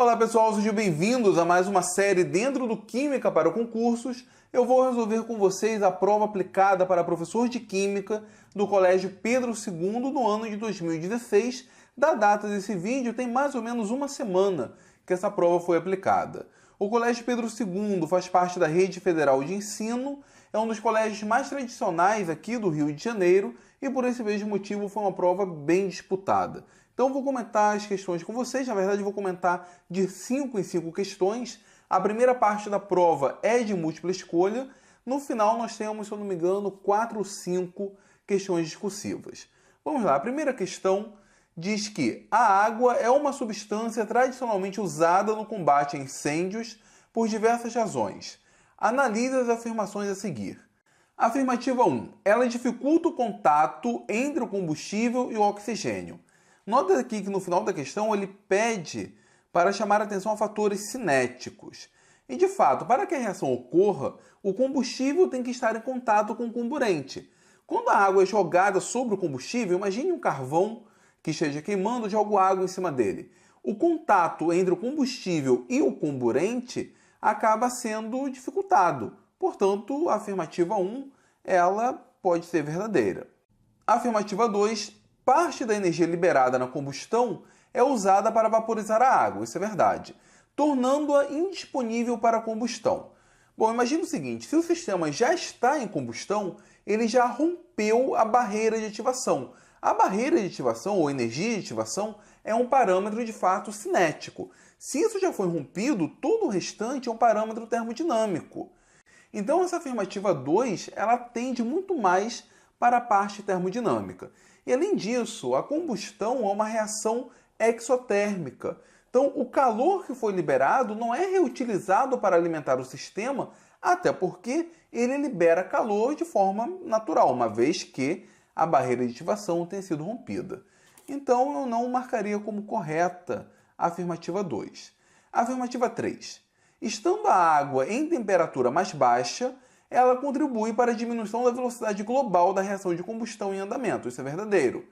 Olá pessoal, sejam bem-vindos a mais uma série dentro do Química para Concursos. Eu vou resolver com vocês a prova aplicada para professor de Química do Colégio Pedro II no ano de 2016. Da data desse vídeo tem mais ou menos uma semana que essa prova foi aplicada. O Colégio Pedro II faz parte da Rede Federal de Ensino, é um dos colégios mais tradicionais aqui do Rio de Janeiro e por esse mesmo motivo foi uma prova bem disputada. Então vou comentar as questões com vocês, na verdade vou comentar de 5 em 5 questões. A primeira parte da prova é de múltipla escolha. No final nós temos, se eu não me engano, 4 ou 5 questões discursivas. Vamos lá, a primeira questão diz que a água é uma substância tradicionalmente usada no combate a incêndios por diversas razões. Analise as afirmações a seguir. Afirmativa 1. Ela dificulta o contato entre o combustível e o oxigênio. Nota aqui que no final da questão ele pede para chamar a atenção a fatores cinéticos. E de fato, para que a reação ocorra, o combustível tem que estar em contato com o comburente. Quando a água é jogada sobre o combustível, imagine um carvão que esteja queimando, jogo água em cima dele. O contato entre o combustível e o comburente acaba sendo dificultado. Portanto, a afirmativa 1 ela pode ser verdadeira. A afirmativa 2, parte da energia liberada na combustão é usada para vaporizar a água, isso é verdade, tornando-a indisponível para a combustão. Bom, imagine o seguinte, se o sistema já está em combustão, ele já rompeu a barreira de ativação. A barreira de ativação, ou energia de ativação, é um parâmetro de fato cinético. Se isso já foi rompido, todo o restante é um parâmetro termodinâmico. Então essa afirmativa 2, ela tende muito mais para a parte termodinâmica. E além disso, a combustão é uma reação exotérmica. Então, o calor que foi liberado não é reutilizado para alimentar o sistema, até porque ele libera calor de forma natural, uma vez que a barreira de ativação tem sido rompida. Então, eu não marcaria como correta a afirmativa 2. A afirmativa 3. Estando a água em temperatura mais baixa, ela contribui para a diminuição da velocidade global da reação de combustão em andamento. Isso é verdadeiro.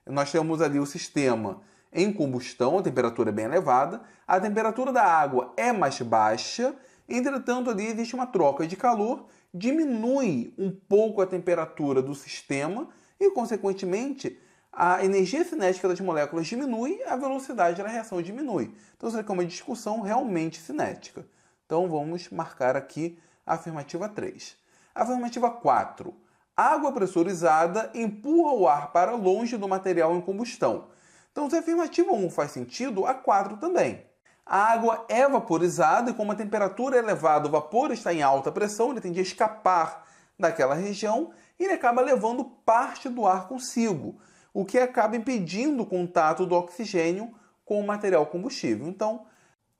Nós temos ali o sistema em combustão, a temperatura é bem elevada, a temperatura da água é mais baixa, entretanto ali existe uma troca de calor, diminui um pouco a temperatura do sistema e, consequentemente, a energia cinética das moléculas diminui, a velocidade da reação diminui. Então, isso aqui é uma discussão realmente cinética. Então, vamos marcar aqui a afirmativa 3. Afirmativa 4. Água pressurizada empurra o ar para longe do material em combustão. Então, se a afirmativa 1 faz sentido, a 4 também. A água é vaporizada e como a temperatura é elevada, o vapor está em alta pressão, ele tende a escapar daquela região e ele acaba levando parte do ar consigo, o que acaba impedindo o contato do oxigênio com o material combustível. Então,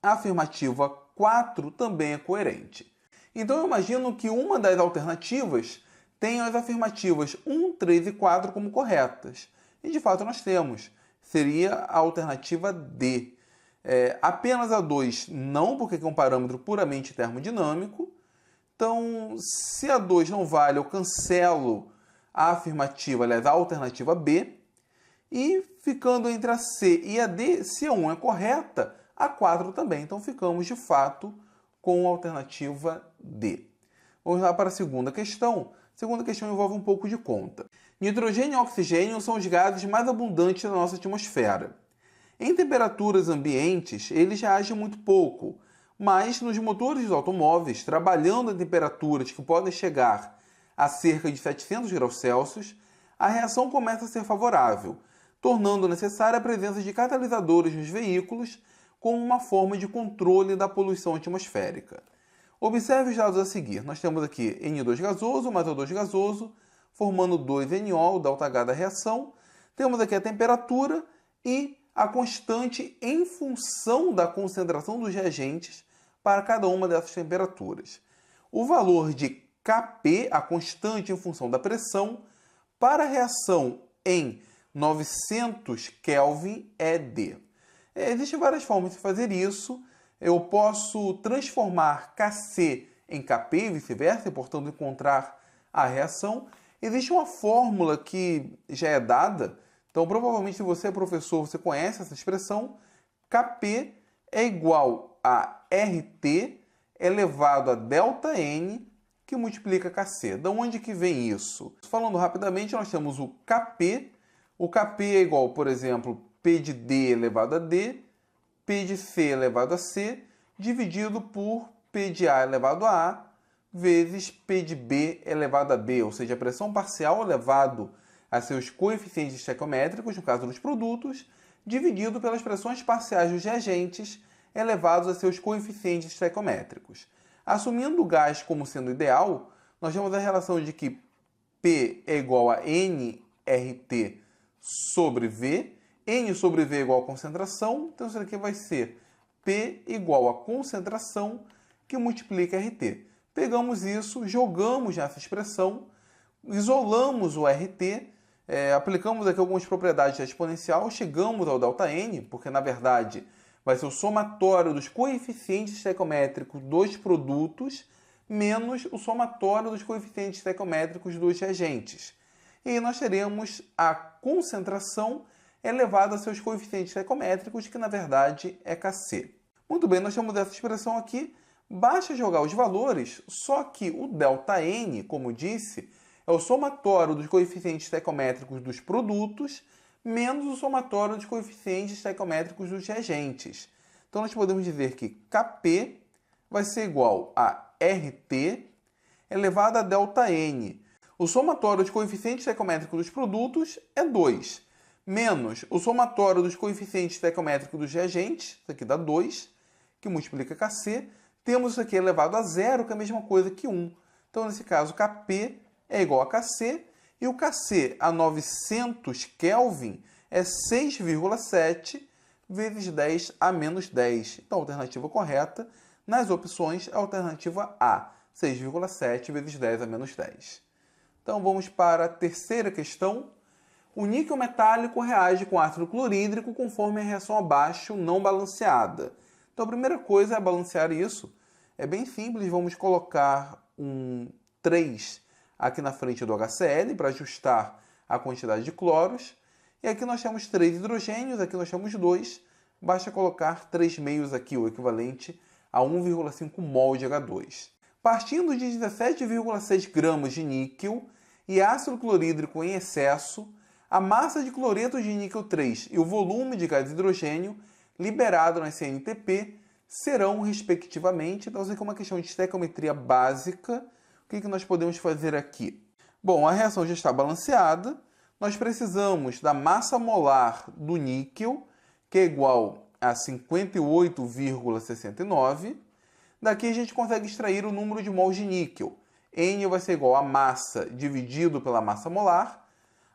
a afirmativa 4 também é coerente. Então eu imagino que uma das alternativas tenha as afirmativas 1, 3 e 4 como corretas. E de fato nós temos. Seria a alternativa D. Apenas a 2 não, porque é um parâmetro puramente termodinâmico. Então, se a 2 não vale, eu cancelo a afirmativa, aliás, a alternativa B. E ficando entre a C e a D, se a 1 é correta, a 4 também. Então ficamos de fato com a alternativa D. Vamos lá para a segunda questão. A segunda questão envolve um pouco de conta. Nitrogênio e oxigênio são os gases mais abundantes da nossa atmosfera. Em temperaturas ambientes, eles reagem muito pouco, mas nos motores dos automóveis, trabalhando a temperaturas que podem chegar a cerca de 700 graus Celsius, a reação começa a ser favorável, tornando necessária a presença de catalisadores nos veículos como uma forma de controle da poluição atmosférica. Observe os dados a seguir. Nós temos aqui N2 gasoso mais O2 gasoso, formando 2NO, o ΔH da reação. Temos aqui a temperatura e a constante em função da concentração dos reagentes para cada uma dessas temperaturas. O valor de Kp, a constante em função da pressão, para a reação em 900 Kelvin é D. Existem várias formas de fazer isso. Eu posso transformar Kc em Kp e vice-versa, e, portanto, encontrar a reação. Existe uma fórmula que já é dada, então provavelmente se você é professor, você conhece essa expressão, Kp é igual a RT elevado a ΔN, que multiplica Kc. De onde que vem isso? Falando rapidamente, nós temos o Kp. O Kp é igual, por exemplo, P de D elevado a D, P de C elevado a C, dividido por P de A elevado a A, vezes P de B elevado a B, ou seja, a pressão parcial elevado a seus coeficientes estequiométricos, no caso dos produtos, dividido pelas pressões parciais dos reagentes elevados a seus coeficientes estequiométricos. Assumindo o gás como sendo ideal, nós temos a relação de que P é igual a nRT sobre V, N sobre V é igual a concentração, então isso aqui vai ser P igual a concentração que multiplica RT. Pegamos isso, jogamos nessa expressão, isolamos o RT, aplicamos aqui algumas propriedades da exponencial, chegamos ao ΔN, porque na verdade vai ser o somatório dos coeficientes estequiométricos dos produtos menos o somatório dos coeficientes estequiométricos dos reagentes. E aí nós teremos a concentração elevada a seus coeficientes estequiométricos, que na verdade é Kc. Muito bem, nós temos essa expressão aqui, basta jogar os valores, só que o ΔN, como disse, é o somatório dos coeficientes estequiométricos dos produtos menos o somatório dos coeficientes estequiométricos dos reagentes. Então, nós podemos dizer que Kp vai ser igual a RT elevado a ΔN. O somatório dos coeficientes estequiométricos dos produtos é 2, menos o somatório dos coeficientes estequiométricos dos reagentes, isso aqui dá 2, que multiplica Kc. Temos isso aqui elevado a zero, que é a mesma coisa que 1. Então, nesse caso, Kp é igual a Kc, e o Kc a 900 Kelvin é 6,7 vezes 10 a menos 10. Então, a alternativa correta nas opções é a alternativa A, 6,7 vezes 10 a menos 10. Então, vamos para a terceira questão. O níquel metálico reage com ácido clorídrico conforme a reação abaixo não balanceada. Então, a primeira coisa é balancear isso. É bem simples, vamos colocar um 3 aqui na frente do HCl para ajustar a quantidade de cloros. E aqui nós temos 3 hidrogênios, aqui nós temos 2. Basta colocar 3 meios aqui, o equivalente a 1,5 mol de H2. Partindo de 17,6 gramas de níquel e ácido clorídrico em excesso, a massa de cloreto de níquel 3 e o volume de gás hidrogênio liberado na CNTP serão, respectivamente, então isso aqui é uma questão de estequiometria básica. O que nós podemos fazer aqui? Bom, a reação já está balanceada. Nós precisamos da massa molar do níquel, que é igual a 58,69. Daqui a gente consegue extrair o número de mols de níquel. N vai ser igual a massa dividido pela massa molar.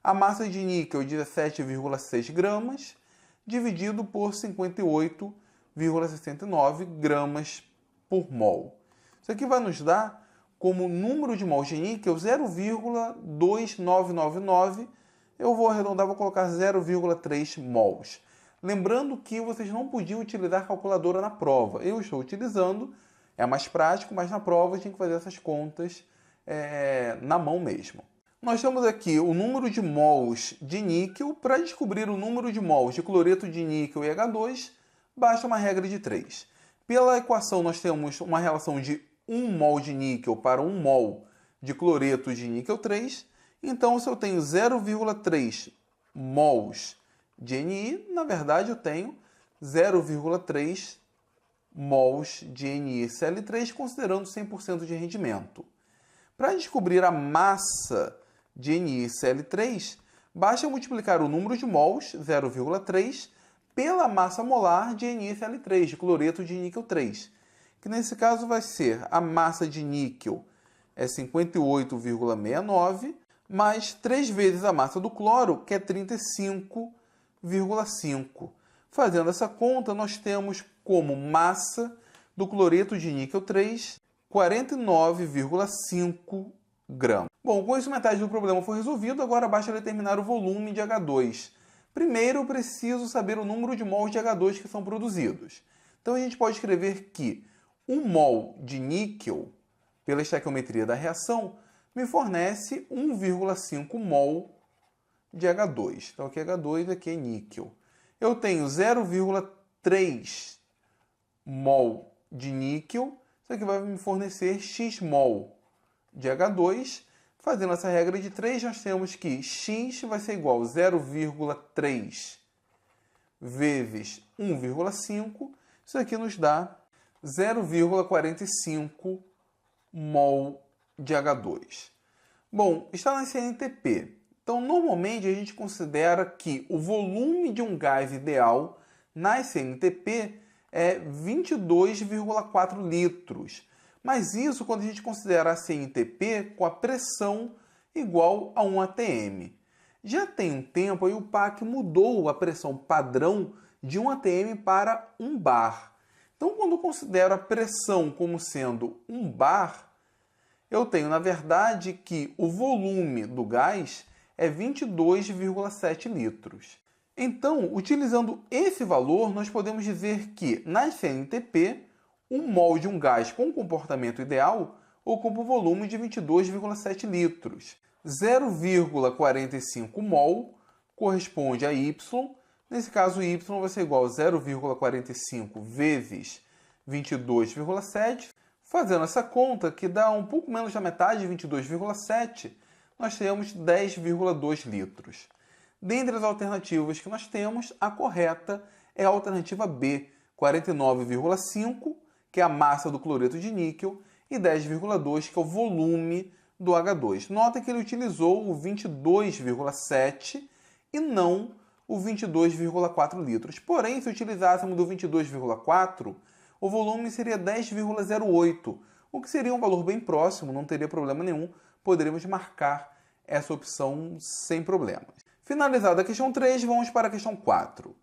A massa de níquel é 17,6 gramas, dividido por 58,69 gramas por mol. Isso aqui vai nos dar como número de mols de níquel 0,2999, eu vou arredondar, vou colocar 0,3 mols. Lembrando que vocês não podiam utilizar calculadora na prova. Eu estou utilizando, é mais prático, mas na prova a gente tem que fazer essas contas na mão mesmo. Nós temos aqui o número de mols de níquel. Para descobrir o número de mols de cloreto de níquel e H2, basta uma regra de 3. Pela equação, nós temos uma relação de 1 mol de níquel para 1 mol de cloreto de níquel 3. Então, se eu tenho 0,3 mols de Ni, na verdade eu tenho 0,3 mols de NiCl3, considerando 100% de rendimento. Para descobrir a massa de NiCl3, basta multiplicar o número de mols, 0,3, pela massa molar de NiCl3, de cloreto de níquel 3. Que nesse caso vai ser a massa de níquel é 58,69, mais 3 vezes a massa do cloro, que é 35,5. Fazendo essa conta, nós temos como massa do cloreto de níquel 3, 49,5 gramas. Bom, com isso metade do problema foi resolvido, agora basta determinar o volume de H2. Primeiro, eu preciso saber o número de mols de H2 que são produzidos. Então, a gente pode escrever que 1 mol de níquel, pela estequiometria da reação, me fornece 1,5 mol de H2. Então, aqui é H2, aqui é níquel. Eu tenho 0,3 mol de níquel, isso aqui vai me fornecer x mol de H2. Fazendo essa regra de 3, nós temos que x vai ser igual a 0,3 vezes 1,5. Isso aqui nos dá 0,45 mol de H2. Bom, está na CNTP. Então, normalmente, a gente considera que o volume de um gás ideal na CNTP é 22,4 litros. Mas isso quando a gente considera a CNTP com a pressão igual a 1 atm. Já tem um tempo aí o PAC mudou a pressão padrão de 1 atm para 1 bar. Então, quando eu considero a pressão como sendo 1 bar, eu tenho, na verdade, que o volume do gás é 22,7 litros. Então, utilizando esse valor, nós podemos dizer que, na CNTP, 1 mol de um gás com comportamento ideal ocupa o volume de 22,7 litros. 0,45 mol corresponde a Y. Nesse caso, Y vai ser igual a 0,45 vezes 22,7. Fazendo essa conta, que dá um pouco menos da metade de 22,7, nós temos 10,2 litros. Dentre as alternativas que nós temos, a correta é a alternativa B, 49,5, que é a massa do cloreto de níquel, e 10,2, que é o volume do H2. Nota que ele utilizou o 22,7 e não o 22,4 litros. Porém, se utilizássemos do 22,4, o volume seria 10,08, o que seria um valor bem próximo, não teria problema nenhum, poderíamos marcar essa opção sem problemas. Finalizada a questão 3, vamos para a questão 4.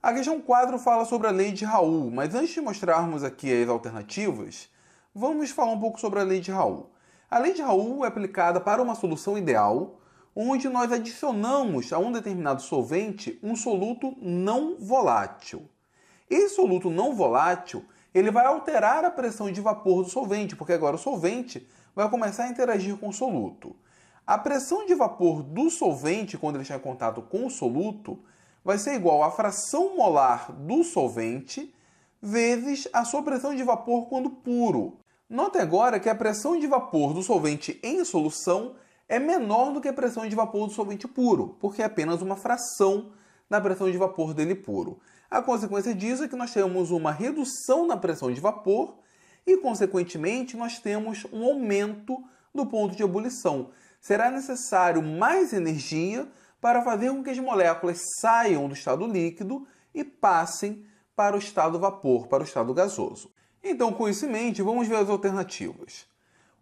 A questão 4 fala sobre a lei de Raoult, mas antes de mostrarmos aqui as alternativas, vamos falar um pouco sobre a lei de Raoult. A lei de Raoult é aplicada para uma solução ideal, onde nós adicionamos a um determinado solvente um soluto não volátil. Esse soluto não volátil, ele vai alterar a pressão de vapor do solvente, porque agora o solvente vai começar a interagir com o soluto. A pressão de vapor do solvente, quando ele está em contato com o soluto, vai ser igual à fração molar do solvente vezes a sua pressão de vapor quando puro. Note agora que a pressão de vapor do solvente em solução é menor do que a pressão de vapor do solvente puro, porque é apenas uma fração da pressão de vapor dele puro. A consequência disso é que nós temos uma redução na pressão de vapor e, consequentemente, nós temos um aumento do ponto de ebulição. Será necessário mais energia para fazer com que as moléculas saiam do estado líquido e passem para o estado vapor, para o estado gasoso. Então, com isso em mente, vamos ver as alternativas.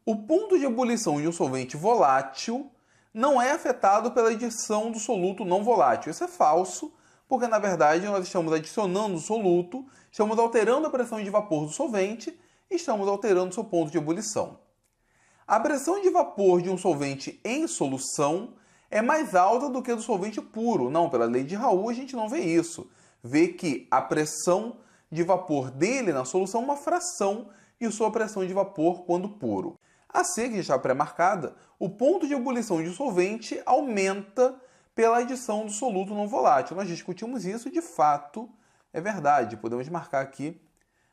O ponto de ebulição de um solvente volátil não é afetado pela adição do soluto não volátil. Isso é falso, porque na verdade nós estamos adicionando o soluto, estamos alterando a pressão de vapor do solvente e estamos alterando o seu ponto de ebulição. A pressão de vapor de um solvente em solução é mais alta do que a do solvente puro. Não, pela lei de Raoult a gente não vê isso. Vê que a pressão de vapor dele na solução é uma fração de sua pressão de vapor quando puro. Assim que está pré-marcada, o ponto de ebulição de um solvente aumenta pela adição do soluto não volátil. Nós discutimos isso, de fato, é verdade. Podemos marcar aqui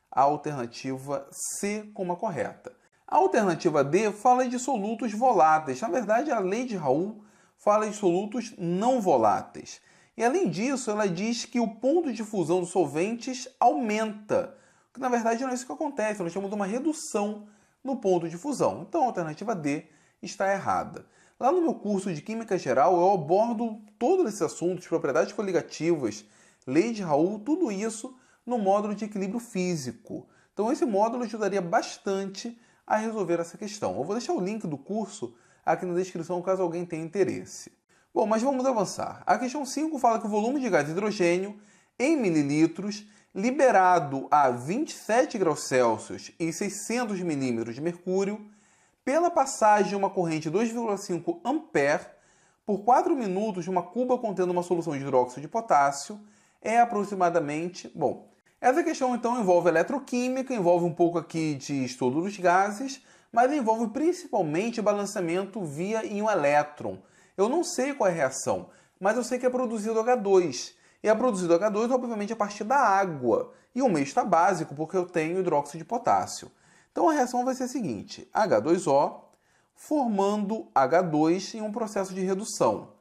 a alternativa C como a correta. A alternativa D fala de solutos voláteis. Na verdade, a lei de Raoult fala de solutos não voláteis. E, além disso, ela diz que o ponto de fusão dos solventes aumenta. Que, na verdade, não é isso que acontece. Nós temos uma redução no ponto de fusão. Então, a alternativa D está errada. Lá no meu curso de Química Geral, eu abordo todos esses assuntos, propriedades coligativas, lei de Raoult, tudo isso no módulo de equilíbrio físico. Então, esse módulo ajudaria bastante a resolver essa questão. Eu vou deixar o link do curso aqui na descrição, caso alguém tenha interesse. Bom, mas vamos avançar. A questão 5 fala que o volume de gás hidrogênio em mililitros liberado a 27 graus Celsius e 600 milímetros de mercúrio pela passagem de uma corrente de 2,5 ampere por 4 minutos de uma cuba contendo uma solução de hidróxido de potássio é aproximadamente... Bom, essa questão então envolve eletroquímica, envolve um pouco aqui de estudo dos gases, mas envolve principalmente balanceamento via íon elétron. Eu não sei qual é a reação, mas eu sei que é produzido H2. E é produzido H2, obviamente, a partir da água. E o meio está básico, porque eu tenho hidróxido de potássio. Então, a reação vai ser a seguinte: H2O formando H2 em um processo de redução.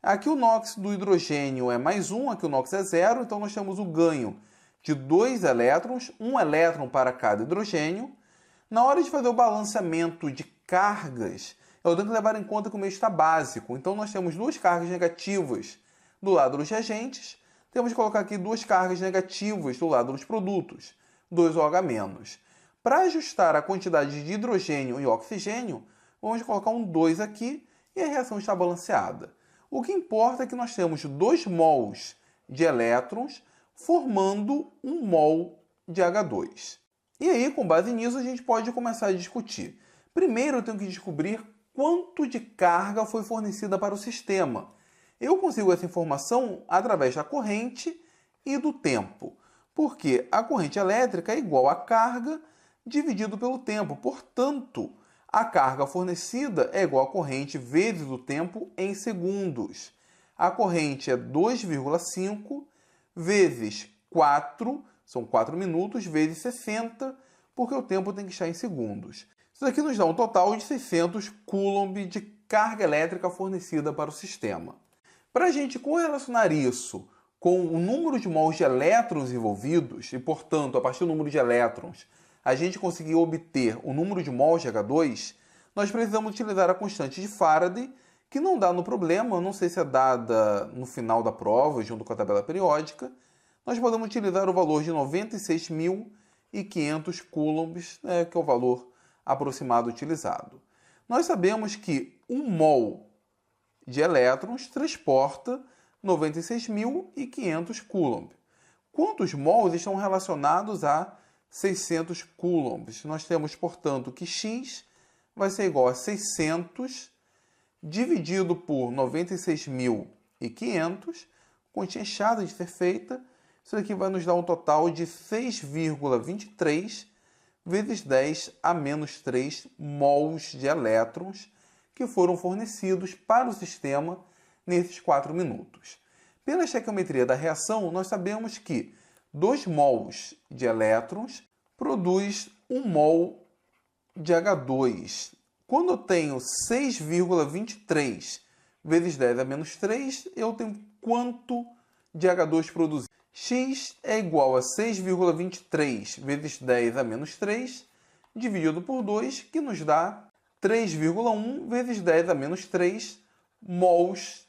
Aqui o NOx do hidrogênio é mais 1, aqui o NOx é 0, então nós temos o ganho de 2 elétrons, 1 elétron para cada hidrogênio. Na hora de fazer o balanceamento de cargas, eu tenho que levar em conta que o meio está básico. Então nós temos duas cargas negativas do lado dos reagentes, temos que colocar aqui duas cargas negativas do lado dos produtos, 2OH-. Para ajustar a quantidade de hidrogênio e oxigênio, vamos colocar um 2 aqui e a reação está balanceada. O que importa é que nós temos 2 mols de elétrons formando 1 mol de H2. E aí, com base nisso, a gente pode começar a discutir. Primeiro, eu tenho que descobrir quanto de carga foi fornecida para o sistema. Eu consigo essa informação através da corrente e do tempo, porque a corrente elétrica é igual à carga dividido pelo tempo. Portanto, a carga fornecida é igual à corrente vezes o tempo em segundos. A corrente é 2,5 vezes 4, são 4 minutos, vezes 60, porque o tempo tem que estar em segundos. Isso aqui nos dá um total de 600 coulomb de carga elétrica fornecida para o sistema. Para a gente correlacionar isso com o número de mols de elétrons envolvidos, e portanto, a partir do número de elétrons, a gente conseguir obter o número de mols de H2, nós precisamos utilizar a constante de Faraday, que não dá no problema, não sei se é dada no final da prova, junto com a tabela periódica. Nós podemos utilizar o valor de 96.500 coulombs, que é o valor aproximado utilizado. Nós sabemos que 1 mol de elétrons transporta 96.500 coulomb. Quantos mols estão relacionados a 600 coulombs? Nós temos, portanto, que X vai ser igual a 600 dividido por 96.500, continha chata de ser feita. Isso aqui vai nos dar um total de 6,23 vezes 10 a menos 3 mols de elétrons que foram fornecidos para o sistema nesses 4 minutos. Pela estequiometria da reação, nós sabemos que 2 mols de elétrons produz 1 mol de H2. Quando eu tenho 6,23 vezes 10 a menos 3, eu tenho quanto de H2 produzido? X é igual a 6,23 vezes 10 a menos 3, dividido por 2, que nos dá 3,1 vezes 10 a menos 3 mols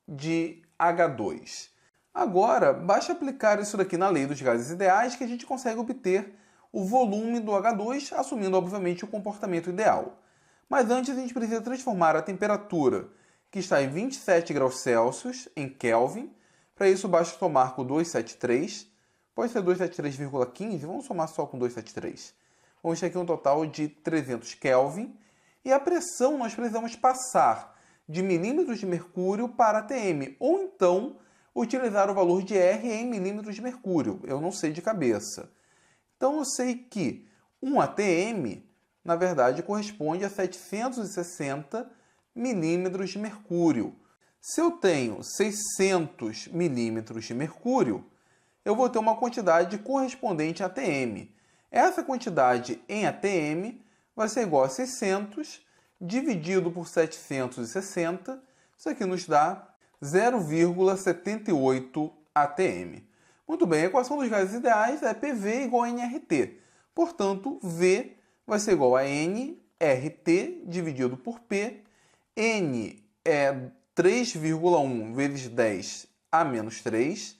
de H2. Agora, basta aplicar isso daqui na lei dos gases ideais que a gente consegue obter o volume do H2, assumindo, obviamente, o comportamento ideal. Mas antes, a gente precisa transformar a temperatura, que está em 27 graus Celsius, em Kelvin. Para isso, basta somar com 273. Pode ser 273,15, vamos somar só com 273. Vamos ter aqui um total de 300 Kelvin. E a pressão nós precisamos passar de milímetros de mercúrio para atm, ou então utilizar o valor de R em milímetros de mercúrio. Eu não sei de cabeça. Então eu sei que 1 atm, na verdade, corresponde a 760 milímetros de mercúrio. Se eu tenho 600 milímetros de mercúrio, eu vou ter uma quantidade correspondente a atm. Essa quantidade em atm vai ser igual a 600 dividido por 760. Isso aqui nos dá 0,78 atm. Muito bem, a equação dos gases ideais é PV igual a nRT. Portanto, V vai ser igual a nRT dividido por P. N é 3,1 vezes 10 a menos 3,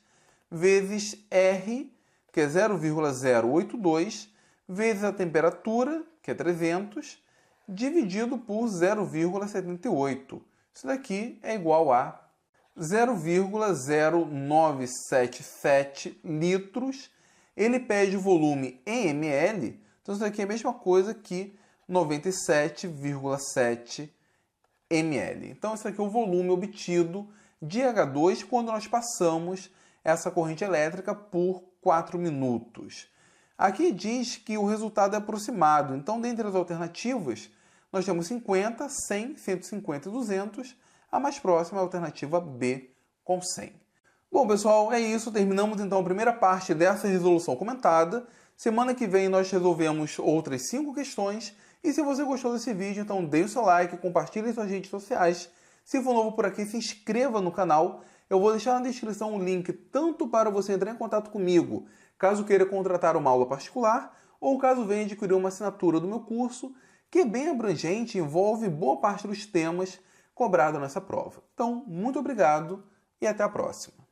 vezes R, que é 0,082, vezes a temperatura, que é 300, dividido por 0,78. Isso daqui é igual a 0,0977 litros. Ele pede o volume em ml, então isso daqui é a mesma coisa que 97,7 ml. Então isso aqui é o volume obtido de H2 quando nós passamos essa corrente elétrica por 4 minutos. Aqui diz que o resultado é aproximado, então dentre as alternativas nós temos 50, 100, 150 e 200. A mais próxima é a alternativa B, com 100. Bom, pessoal, é isso. Terminamos então a primeira parte dessa resolução comentada. Semana que vem nós resolvemos outras 5 questões. E se você gostou desse vídeo, então deixe o seu like, compartilhe em suas redes sociais. Se for novo por aqui, se inscreva no canal. Eu vou deixar na descrição um link tanto para você entrar em contato comigo, caso queira contratar uma aula particular, ou caso venha adquirir uma assinatura do meu curso, que é bem abrangente e envolve boa parte dos temas cobrados nessa prova. Então, muito obrigado e até a próxima.